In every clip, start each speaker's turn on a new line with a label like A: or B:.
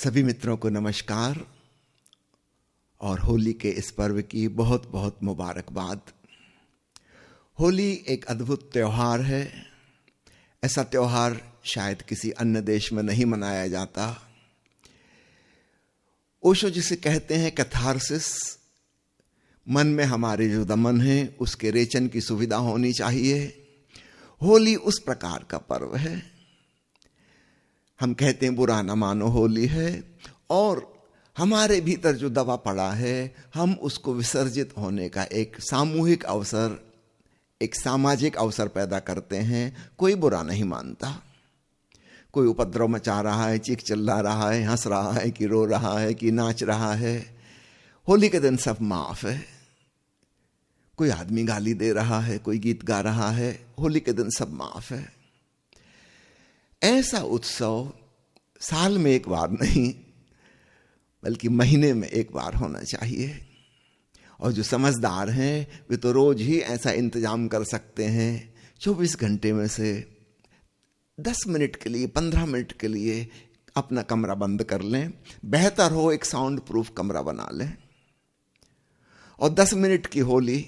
A: सभी मित्रों को नमस्कार और होली के इस पर्व की बहुत बहुत मुबारकबाद। होली एक अद्भुत त्योहार है। ऐसा त्योहार शायद किसी अन्य देश में नहीं मनाया जाता। ओशो जिसे कहते हैं कैथारसिस, मन में हमारे जो दमन है उसके रेचन की सुविधा होनी चाहिए। होली उस प्रकार का पर्व है। हम कहते हैं बुरा न मानो होली है, और हमारे भीतर जो दबा पड़ा है हम उसको विसर्जित होने का एक सामूहिक अवसर, एक सामाजिक अवसर पैदा करते हैं। कोई बुरा नहीं मानता। कोई उपद्रव मचा रहा है, चीख चिल्ला रहा है, हंस रहा है कि रो रहा है कि नाच रहा है, होली के दिन सब माफ है। कोई आदमी गाली दे रहा है, कोई गीत गा रहा है, होली के दिन सब माफ है। ऐसा उत्सव साल में एक बार नहीं बल्कि महीने में एक बार होना चाहिए। और जो समझदार हैं वे तो रोज ही ऐसा इंतजाम कर सकते हैं। 24 घंटे में से 10 मिनट के लिए, 15 मिनट के लिए अपना कमरा बंद कर लें। बेहतर हो एक साउंड प्रूफ कमरा बना लें और 10 मिनट की होली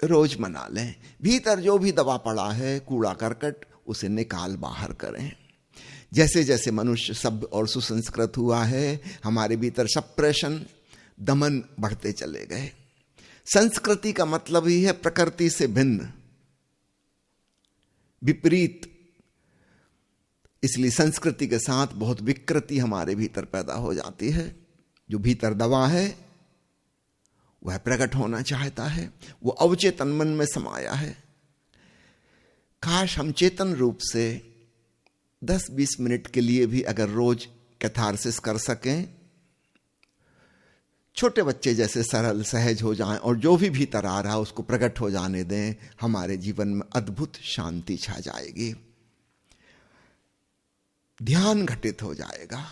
A: रोज मना लें। भीतर जो भी दबा पड़ा है, कूड़ा करकट, उसे निकाल बाहर करें। जैसे जैसे मनुष्य सभ्य और सुसंस्कृत हुआ है, हमारे भीतर सप्रेशन, दमन बढ़ते चले गए। संस्कृति का मतलब ही है प्रकृति से भिन्न, विपरीत। इसलिए संस्कृति के साथ बहुत विकृति हमारे भीतर पैदा हो जाती है। जो भीतर दबा है वह प्रकट होना चाहता है, वो अवचेतन मन में समाया है। काश हम चेतन रूप से 10-20 मिनट के लिए भी अगर रोज कैथारसिस कर सकें, छोटे बच्चे जैसे सरल सहज हो जाएं और जो भी भीतर आ रहा है उसको प्रकट हो जाने दें, हमारे जीवन में अद्भुत शांति छा जाएगी। ध्यान घटित हो जाएगा,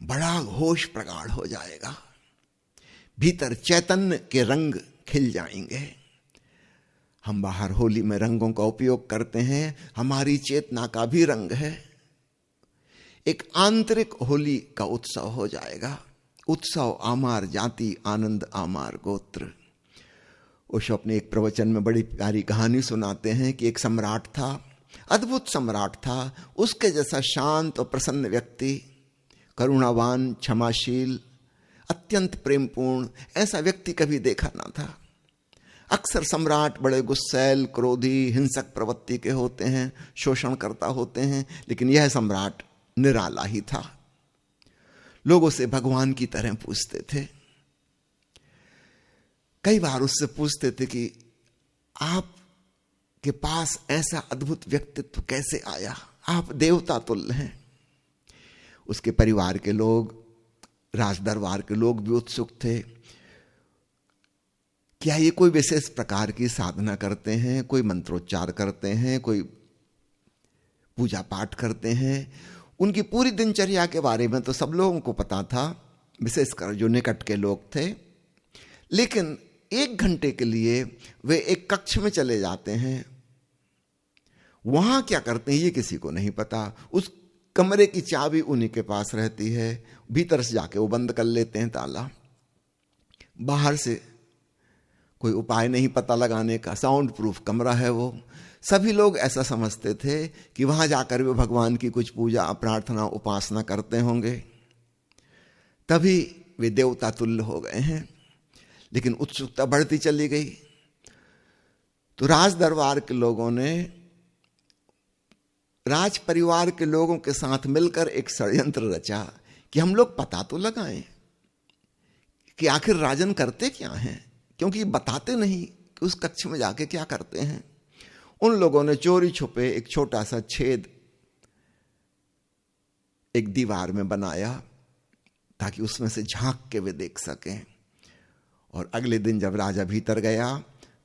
A: बड़ा होश प्रगाढ़ हो जाएगा, भीतर चैतन्य के रंग खिल जाएंगे। हम बाहर होली में रंगों का उपयोग करते हैं, हमारी चेतना का भी रंग है। एक आंतरिक होली का उत्सव हो जाएगा। उत्सव आमार जाति, आनंद आमार गोत्र। ओशो अपने एक प्रवचन में बड़ी प्यारी कहानी सुनाते हैं कि एक सम्राट था, अद्भुत सम्राट था। उसके जैसा शांत और प्रसन्न व्यक्ति, करुणावान, क्षमाशील, अत्यंत प्रेमपूर्ण, ऐसा व्यक्ति कभी देखा ना था। अक्सर सम्राट बड़े गुस्सैल, क्रोधी, हिंसक प्रवृत्ति के होते हैं, शोषण करता होते हैं, लेकिन यह सम्राट निराला ही था। लोगों से भगवान की तरह पूछते थे। कई बार उससे पूछते थे कि आप के पास ऐसा अद्भुत व्यक्तित्व कैसे आया, आप देवता तुल्य हैं। उसके परिवार के लोग, राज दरबार के लोग भी उत्सुक थे। क्या ये कोई विशेष प्रकार की साधना करते हैं, कोई मंत्रोच्चार करते हैं, कोई पूजा पाठ करते हैं? उनकी पूरी दिनचर्या के बारे में तो सब लोगों को पता था, विशेषकर जो निकट के लोग थे। लेकिन 1 घंटे के लिए वे एक कक्ष में चले जाते हैं। वहां क्या करते हैं ये किसी को नहीं पता। उस कमरे की चाबी उन्हीं के पास रहती है। भीतर से जाके वो बंद कर लेते हैं ताला। बाहर से कोई उपाय नहीं पता लगाने का, साउंड प्रूफ कमरा है वो। सभी लोग ऐसा समझते थे कि वहां जाकर वे भगवान की कुछ पूजा, प्रार्थना, उपासना करते होंगे, तभी वे देवता तुल्य हो गए हैं। लेकिन उत्सुकता बढ़ती चली गई। तो राज दरबार के लोगों ने राज परिवार के लोगों के साथ मिलकर एक षड्यंत्र रचा कि हम लोग पता तो लगाएं कि आखिर राजन करते क्या हैं, क्योंकि बताते नहीं कि उस कक्ष में जाके क्या करते हैं। उन लोगों ने चोरी छुपे एक छोटा सा छेद एक दीवार में बनाया ताकि उसमें से झांक के वे देख सकें। और अगले दिन जब राजा भीतर गया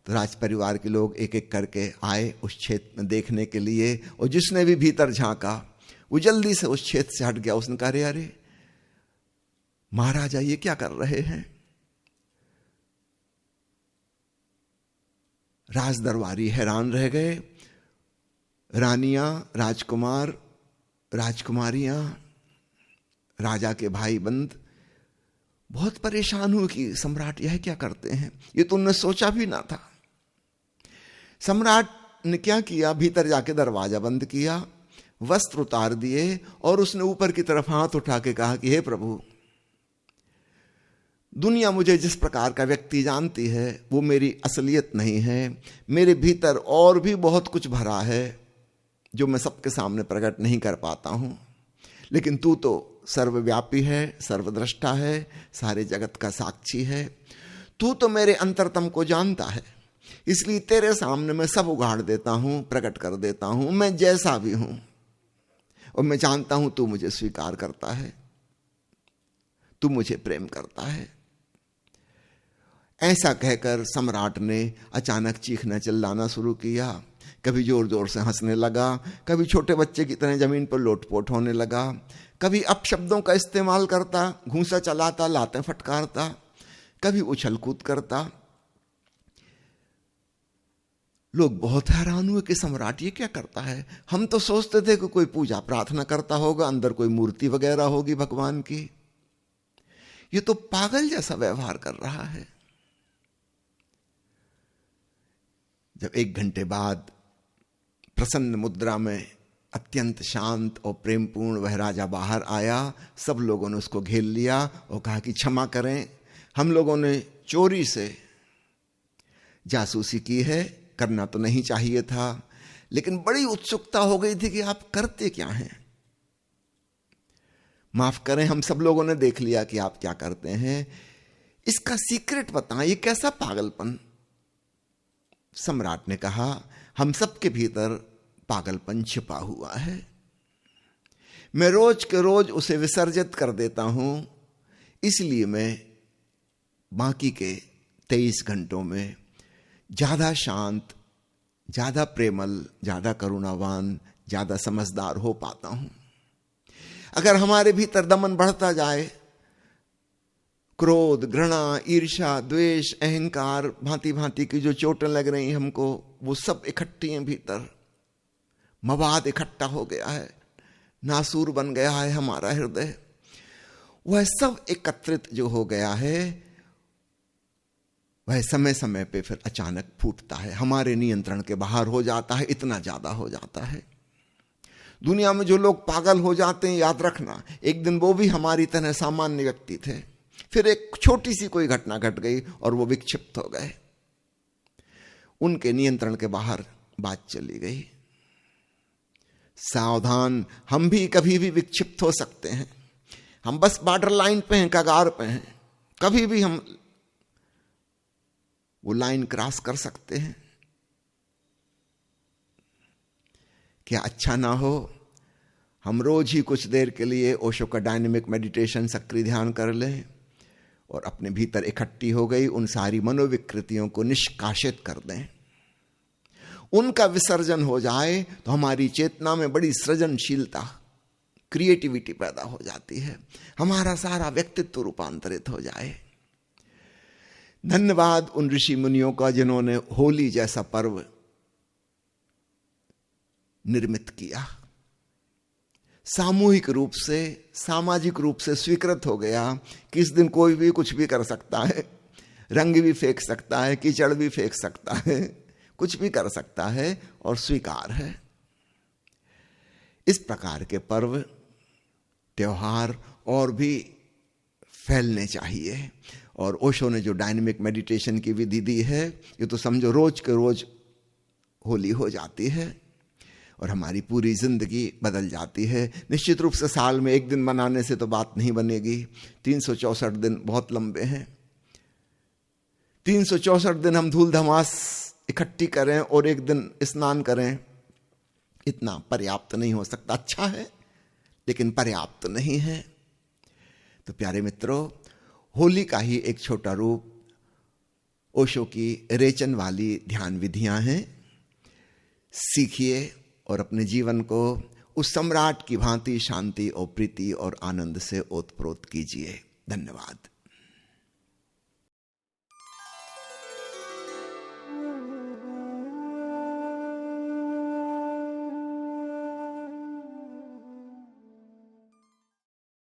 A: तो राज परिवार के लोग एक एक करके आए उस छेद में देखने के लिए। और जिसने भी भीतर झांका वो जल्दी से उस छेद से हट गया। उसने कहा, अरे अरे महाराजा ये क्या कर रहे हैं? राज दरबारी हैरान रह गए। रानियां, राजकुमार, राजकुमारियां राजा के भाई बंद बहुत परेशान हुए कि सम्राट यह क्या करते हैं, ये तो उन्होंने सोचा भी ना था। सम्राट ने क्या किया, भीतर जाके दरवाजा बंद किया, वस्त्र उतार दिए और उसने ऊपर की तरफ हाथ उठा के कहा कि हे प्रभु, दुनिया मुझे जिस प्रकार का व्यक्ति जानती है वो मेरी असलियत नहीं है। मेरे भीतर और भी बहुत कुछ भरा है जो मैं सबके सामने प्रकट नहीं कर पाता हूं, लेकिन तू तो सर्वव्यापी है, सर्वद्रष्टा है, सारे जगत का साक्षी है। तू तो मेरे अंतरतम को जानता है, इसलिए तेरे सामने मैं सब उगाड़ देता हूं, प्रकट कर देता हूं, मैं जैसा भी हूं। और मैं जानता हूं तू मुझे स्वीकार करता है, तू मुझे प्रेम करता है। ऐसा कहकर सम्राट ने अचानक चीखना चिल्लाना शुरू किया। कभी जोर जोर से हंसने लगा, कभी छोटे बच्चे की तरह जमीन पर लोटपोट होने लगा, कभी अपशब्दों का इस्तेमाल करता, घूंसा चलाता, लातें फटकारता, कभी उछल कूद करता। लोग बहुत हैरान हुए कि सम्राट ये क्या करता है। हम तो सोचते थे कि कोई पूजा प्रार्थना करता होगा, अंदर कोई मूर्ति वगैरह होगी भगवान की, ये तो पागल जैसा व्यवहार कर रहा है। जब 1 घंटे बाद प्रसन्न मुद्रा में अत्यंत शांत और प्रेमपूर्ण वह राजा बाहर आया, सब लोगों ने उसको घेर लिया और कहा कि क्षमा करें, हम लोगों ने चोरी से जासूसी की है, करना तो नहीं चाहिए था, लेकिन बड़ी उत्सुकता हो गई थी कि आप करते क्या हैं। माफ करें, हम सब लोगों ने देख लिया कि आप क्या करते हैं, इसका सीक्रेट बताएं, ये कैसा पागलपन। सम्राट ने कहा, हम सबके भीतर पागलपन छिपा हुआ है, मैं रोज के रोज उसे विसर्जित कर देता हूं, इसलिए मैं बाकी के 23 घंटों में ज्यादा शांत, ज्यादा प्रेमल, ज्यादा करुणावान, ज्यादा समझदार हो पाता हूं। अगर हमारे भीतर दमन बढ़ता जाए, क्रोध, घृणा, ईर्ष्या, द्वेष, अहंकार, भांति भांति की जो चोटें लग रही हैं हमको, वो सब इकट्ठी हैं भीतर, मवाद इकट्ठा हो गया है, नासूर बन गया है हमारा हृदय। वह सब एकत्रित जो हो गया है, वह समय समय पे फिर अचानक फूटता है, हमारे नियंत्रण के बाहर हो जाता है, इतना ज्यादा हो जाता है। दुनिया में जो लोग पागल हो जाते हैं, याद रखना, एक दिन वो भी हमारी तरह सामान्य व्यक्ति थे, फिर एक छोटी सी कोई घटना घट गई और वो विक्षिप्त हो गए, उनके नियंत्रण के बाहर बात चली गई। सावधान, हम भी कभी भी विक्षिप्त हो सकते हैं, हम बस बॉर्डर लाइन पे हैं, कगार पे हैं, कभी भी हम वो लाइन क्रॉस कर सकते हैं। क्या अच्छा ना हो हम रोज ही कुछ देर के लिए ओशो का डायनेमिक मेडिटेशन सक्रिय ध्यान कर लें और अपने भीतर इकट्ठी हो गई उन सारी मनोविकृतियों को निष्कासित कर दें, उनका विसर्जन हो जाए तो हमारी चेतना में बड़ी सृजनशीलता, क्रिएटिविटी पैदा हो जाती है, हमारा सारा व्यक्तित्व रूपांतरित हो जाए। धन्यवाद उन ऋषि मुनियों का जिन्होंने होली जैसा पर्व निर्मित किया, सामूहिक रूप से, सामाजिक रूप से स्वीकृत हो गया कि इस दिन कोई भी कुछ भी कर सकता है, रंग भी फेंक सकता है, कीचड़ भी फेंक सकता है, कुछ भी कर सकता है और स्वीकार है। इस प्रकार के पर्व, त्योहार और भी फैलने चाहिए। और ओशो ने जो डायनेमिक मेडिटेशन की विधि दी है, ये तो समझो रोज के रोज होली हो जाती है और हमारी पूरी जिंदगी बदल जाती है। निश्चित रूप से साल में 1 दिन मनाने से तो बात नहीं बनेगी, 364 दिन बहुत लंबे हैं। 364 दिन हम धूल धमास इकट्ठी करें और 1 दिन स्नान करें, इतना पर्याप्त नहीं हो सकता। अच्छा है लेकिन पर्याप्त नहीं है। तो प्यारे मित्रों, होली का ही एक छोटा रूप ओशो की रेचन वाली ध्यान विधियां हैं। सीखिए और अपने जीवन को उस सम्राट की भांति शांति और प्रीति और आनंद से ओतप्रोत कीजिए। धन्यवाद।